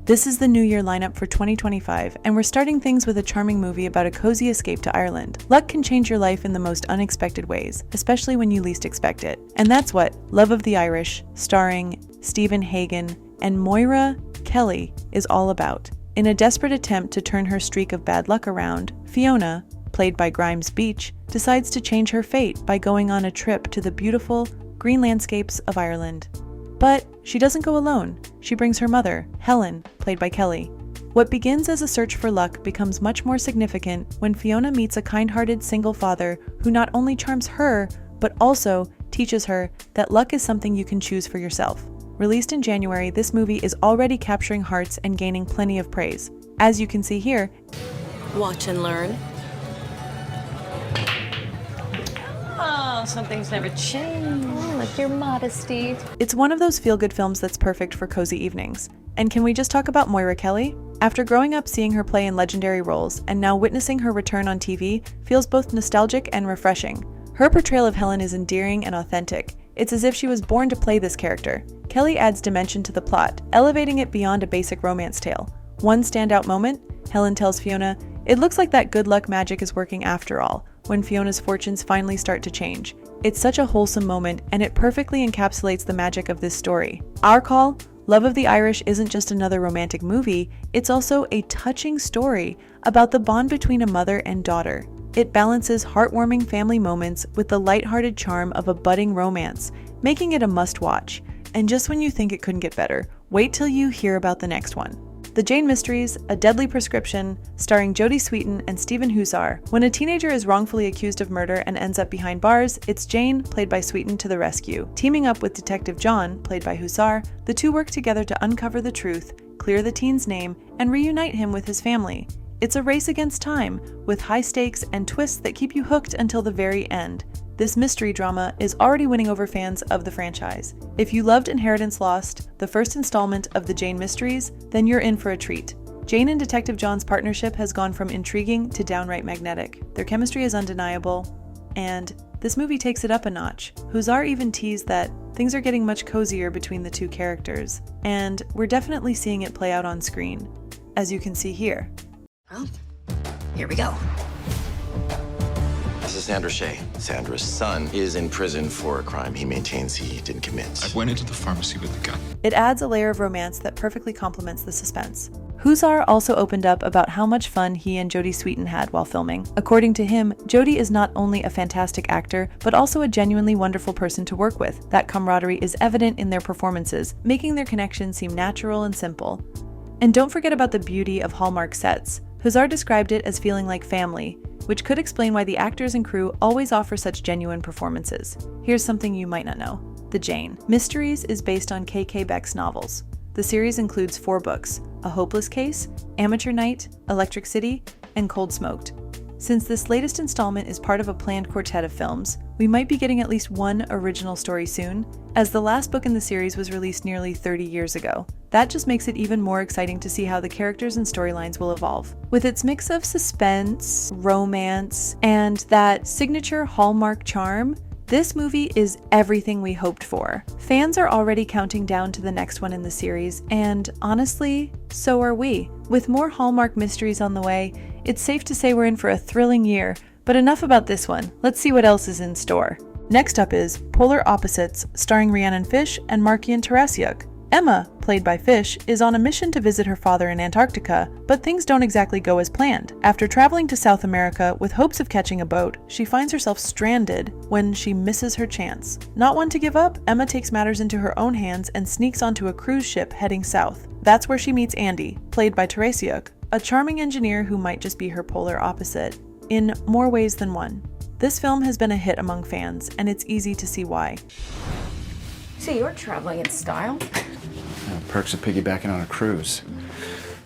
This is the New Year lineup for 2025, and we're starting things with a charming movie about a cozy escape to Ireland. Luck can change your life in the most unexpected ways, especially when you least expect it. And that's what Love of the Irish, starring Stephen Hagen and Moira Kelly, is all about. In a desperate attempt to turn her streak of bad luck around, Fiona, played by Grimes Beach, decides to change her fate by going on a trip to the beautiful green landscapes of Ireland. But she doesn't go alone. She brings her mother, Helen, played by Kelly. What begins as a search for luck becomes much more significant when Fiona meets a kind-hearted single father who not only charms her, but also teaches her that luck is something you can choose for yourself. Released in January, this movie is already capturing hearts and gaining plenty of praise. As you can see here, watch and learn. Oh, some things never change. Oh, like your modesty. It's one of those feel-good films that's perfect for cozy evenings. And can we just talk about Moira Kelly? After growing up seeing her play in legendary roles, and now witnessing her return on TV feels both nostalgic and refreshing. Her portrayal of Helen is endearing and authentic. It's as if she was born to play this character. Kelly adds dimension to the plot, elevating it beyond a basic romance tale. One standout moment, Helen tells Fiona, "It looks like that good luck magic is working after all," when Fiona's fortunes finally start to change. It's such a wholesome moment, and it perfectly encapsulates the magic of this story. Our call, Love of the Irish isn't just another romantic movie, it's also a touching story about the bond between a mother and daughter. It balances heartwarming family moments with the lighthearted charm of a budding romance, making it a must-watch. And just when you think it couldn't get better, wait till you hear about the next one. The Jane Mysteries, A Deadly Prescription, starring Jodie Sweetin and Stephen Hussar. When a teenager is wrongfully accused of murder and ends up behind bars, it's Jane, played by Sweetin, to the rescue. Teaming up with Detective John, played by Hussar, the two work together to uncover the truth, clear the teen's name, and reunite him with his family. It's a race against time, with high stakes and twists that keep you hooked until the very end. This mystery drama is already winning over fans of the franchise. If you loved Inheritance Lost, the first installment of the Jane Mysteries, then you're in for a treat. Jane and Detective John's partnership has gone from intriguing to downright magnetic. Their chemistry is undeniable, and this movie takes it up a notch. Hussar even teased that things are getting much cozier between the two characters, and we're definitely seeing it play out on screen, as you can see here. Well, here we go. This is Sandra Shea. Sandra's son is in prison for a crime he maintains he didn't commit. I went into the pharmacy with the gun. It adds a layer of romance that perfectly complements the suspense. Hussar also opened up about how much fun he and Jodie Sweetin had while filming. According to him, Jodie is not only a fantastic actor, but also a genuinely wonderful person to work with. That camaraderie is evident in their performances, making their connection seem natural and simple. And don't forget about the beauty of Hallmark sets. Hussar described it as feeling like family, which could explain why the actors and crew always offer such genuine performances. Here's something you might not know. The Jane Mysteries is based on K.K. Beck's novels. The series includes 4 books: A Hopeless Case, Amateur Night, Electric City, and Cold Smoked. Since this latest installment is part of a planned quartet of films, we might be getting at least one original story soon, as the last book in the series was released nearly 30 years ago. That just makes it even more exciting to see how the characters and storylines will evolve. With its mix of suspense, romance, and that signature Hallmark charm, this movie is everything we hoped for. Fans are already counting down to the next one in the series, and honestly, so are we. With more Hallmark mysteries on the way, it's safe to say we're in for a thrilling year, but enough about this one. Let's see what else is in store. Next up is Polar Opposites, starring Rhiannon Fish and Markian Tarasiuk. Emma, played by Fish, is on a mission to visit her father in Antarctica, but things don't exactly go as planned. After traveling to South America with hopes of catching a boat, she finds herself stranded when she misses her chance. Not one to give up, Emma takes matters into her own hands and sneaks onto a cruise ship heading south. That's where she meets Andy, played by Tarasiuk, a charming engineer who might just be her polar opposite, in more ways than one. This film has been a hit among fans, and it's easy to see why. So you're traveling in style. Perks of piggybacking on a cruise.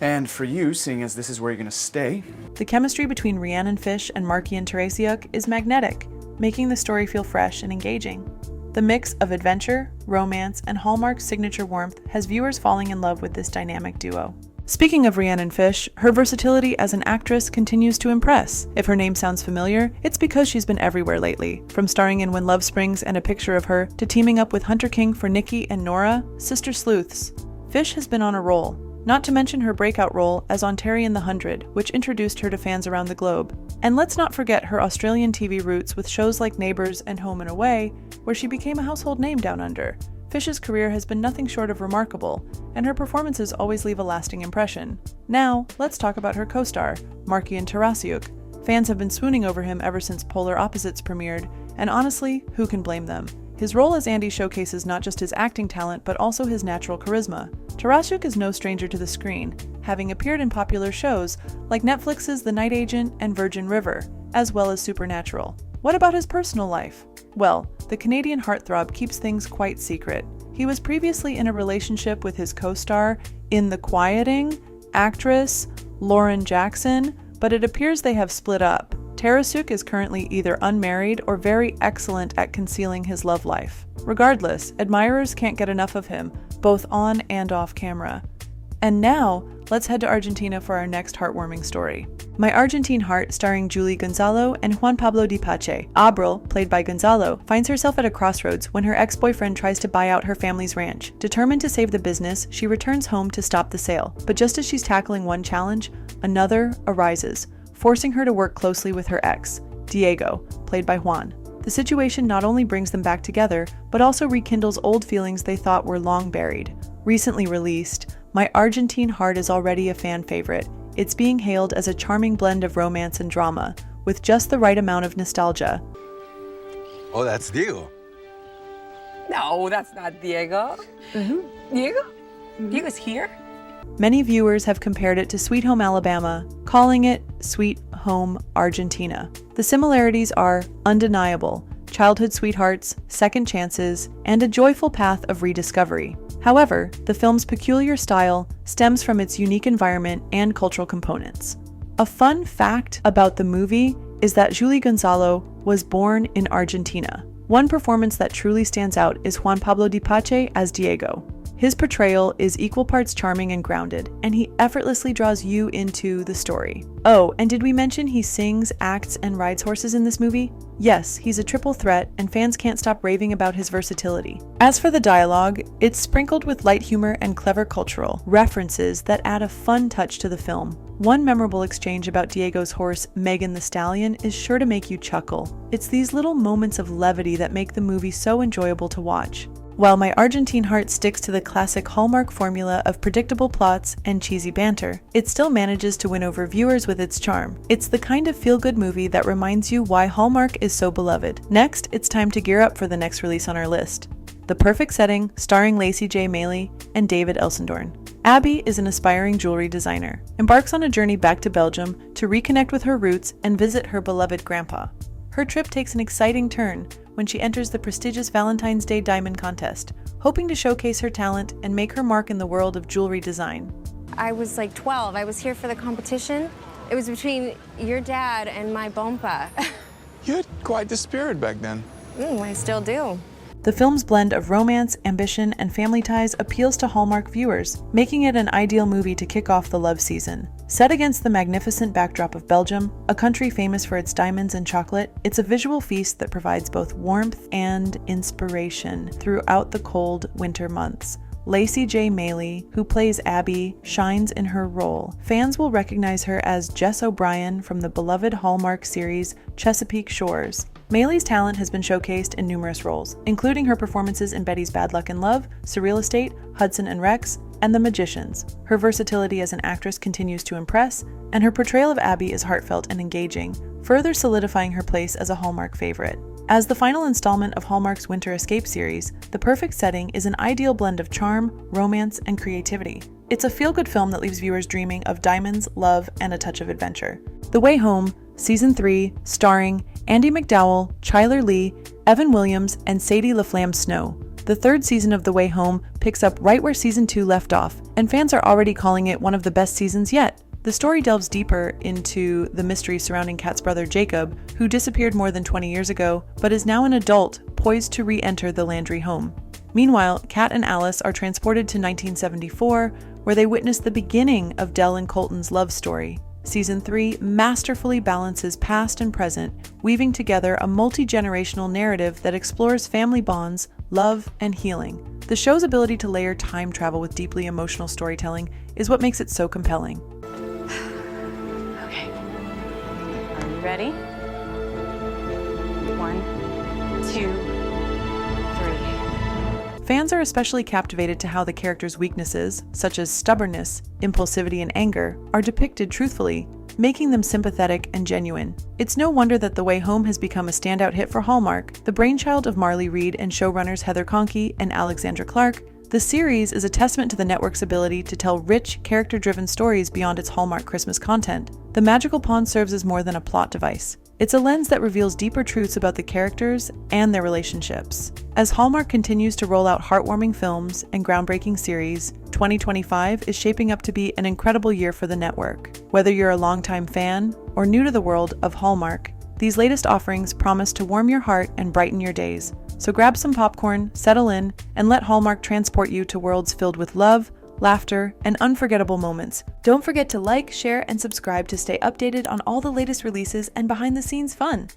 And for you, seeing as this is where you're gonna stay. The chemistry between Rhiannon Fish and Markian Tarasiuk is magnetic, making the story feel fresh and engaging. The mix of adventure, romance, and Hallmark's signature warmth has viewers falling in love with this dynamic duo. Speaking of Rhiannon Fish, her versatility as an actress continues to impress. If her name sounds familiar, it's because she's been everywhere lately. From starring in When Love Springs and A Picture of Her, to teaming up with Hunter King for Nikki and Nora, Sister Sleuths. Fish has been on a roll. not to mention her breakout role as Ontari in The 100, which introduced her to fans around the globe. And let's not forget her Australian TV roots with shows like Neighbours and Home and Away, where she became a household name down under. Fish's career has been nothing short of remarkable, and her performances always leave a lasting impression. Now, let's talk about her co-star, Markian Tarasiuk. Fans have been swooning over him ever since Polar Opposites premiered, and honestly, who can blame them? His role as Andy showcases not just his acting talent, but also his natural charisma. Tarasiuk is no stranger to the screen, having appeared in popular shows like Netflix's The Night Agent and Virgin River, as well as Supernatural. What about his personal life? Well, the Canadian heartthrob keeps things quite secret. He was previously in a relationship with his co-star in The Quieting, actress Lauren Jackson, but it appears they have split up. Tarasiuk is currently either unmarried or very excellent at concealing his love life. Regardless, admirers can't get enough of him, both on and off camera. And now, let's head to Argentina for our next heartwarming story. My Argentine Heart, starring Julie Gonzalo and Juan Pablo Di Pace. Abril, played by Gonzalo, finds herself at a crossroads when her ex-boyfriend tries to buy out her family's ranch. Determined to save the business, she returns home to stop the sale. But just as she's tackling one challenge, another arises, forcing her to work closely with her ex, Diego, played by Juan. The situation not only brings them back together, but also rekindles old feelings they thought were long buried. Recently released, My Argentine Heart is already a fan favorite. It's being hailed as a charming blend of romance and drama, with just the right amount of nostalgia. Oh, that's Diego. No, that's not Diego. Diego? Diego's here? Many viewers have compared it to Sweet Home Alabama, calling it Sweet Home Argentina. The similarities are undeniable: childhood sweethearts, second chances, and a joyful path of rediscovery. However, the film's peculiar style stems from its unique environment and cultural components. A fun fact about the movie is that Julie Gonzalo was born in Argentina. One performance that truly stands out is Juan Pablo Di Pace as Diego. His portrayal is equal parts charming and grounded, and he effortlessly draws you into the story. Oh, and did we mention he sings, acts, and rides horses in this movie? Yes, he's a triple threat, and fans can't stop raving about his versatility. As for the dialogue, it's sprinkled with light humor and clever cultural references that add a fun touch to the film. One memorable exchange about Diego's horse, Megan the Stallion, is sure to make you chuckle. It's these little moments of levity that make the movie so enjoyable to watch. While My Argentine Heart sticks to the classic Hallmark formula of predictable plots and cheesy banter, it still manages to win over viewers with its charm. It's the kind of feel-good movie that reminds you why Hallmark is so beloved. Next, it's time to gear up for the next release on our list: The Perfect Setting, starring Lacey J. Maley and David Elsendorn. Abby is an aspiring jewelry designer, embarks on a journey back to Belgium to reconnect with her roots and visit her beloved grandpa. Her trip takes an exciting turn when she enters the prestigious Valentine's Day Diamond Contest, hoping to showcase her talent and make her mark in the world of jewelry design. I was like 12. I was here for the competition. It was between your dad and my bompa. You had quite the spirit back then. I still do. The film's blend of romance, ambition, and family ties appeals to Hallmark viewers, making it an ideal movie to kick off the love season. Set against the magnificent backdrop of Belgium, a country famous for its diamonds and chocolate, it's a visual feast that provides both warmth and inspiration throughout the cold winter months. Lacey J. Maley, who plays Abby, shines in her role. Fans will recognize her as Jess O'Brien from the beloved Hallmark series Chesapeake Shores. Maley's talent has been showcased in numerous roles, including her performances in Betty's Bad Luck in Love, Surreal Estate, Hudson and Rex, and The Magicians. Her versatility as an actress continues to impress, and her portrayal of Abby is heartfelt and engaging, further solidifying her place as a Hallmark favorite. As the final installment of Hallmark's Winter Escape series, The Perfect Setting is an ideal blend of charm, romance, and creativity. It's a feel-good film that leaves viewers dreaming of diamonds, love, and a touch of adventure. The Way Home, Season 3, starring Andy McDowell, Chyler Lee, Evan Williams, and Sadie LaFlamme Snow. The third season of The Way Home picks up right where Season 2 left off, and fans are already calling it one of the best seasons yet. The story delves deeper into the mystery surrounding Kat's brother Jacob, who disappeared more than 20 years ago, but is now an adult poised to re-enter the Landry home. Meanwhile, Kat and Alice are transported to 1974, where they witness the beginning of Dell and Colton's love story. Season 3 masterfully balances past and present, weaving together a multi-generational narrative that explores family bonds, love, and healing. The show's ability to layer time travel with deeply emotional storytelling is what makes it so compelling. Okay. Are you ready? 1, 2, 3. Fans are especially captivated to how the characters' weaknesses, such as stubbornness, impulsivity, and anger, are depicted truthfully, making them sympathetic and genuine. It's no wonder that The Way Home has become a standout hit for Hallmark. The brainchild of Marley Reed and showrunners Heather Conkey and Alexandra Clark, the series is a testament to the network's ability to tell rich, character-driven stories beyond its Hallmark Christmas content. The magical pond serves as more than a plot device. It's a lens that reveals deeper truths about the characters and their relationships. As Hallmark continues to roll out heartwarming films and groundbreaking series, 2025 is shaping up to be an incredible year for the network. Whether you're a longtime fan or new to the world of Hallmark, these latest offerings promise to warm your heart and brighten your days. So grab some popcorn, settle in, and let Hallmark transport you to worlds filled with love, laughter, and unforgettable moments. Don't forget to like, share, and subscribe to stay updated on all the latest releases and behind-the-scenes fun.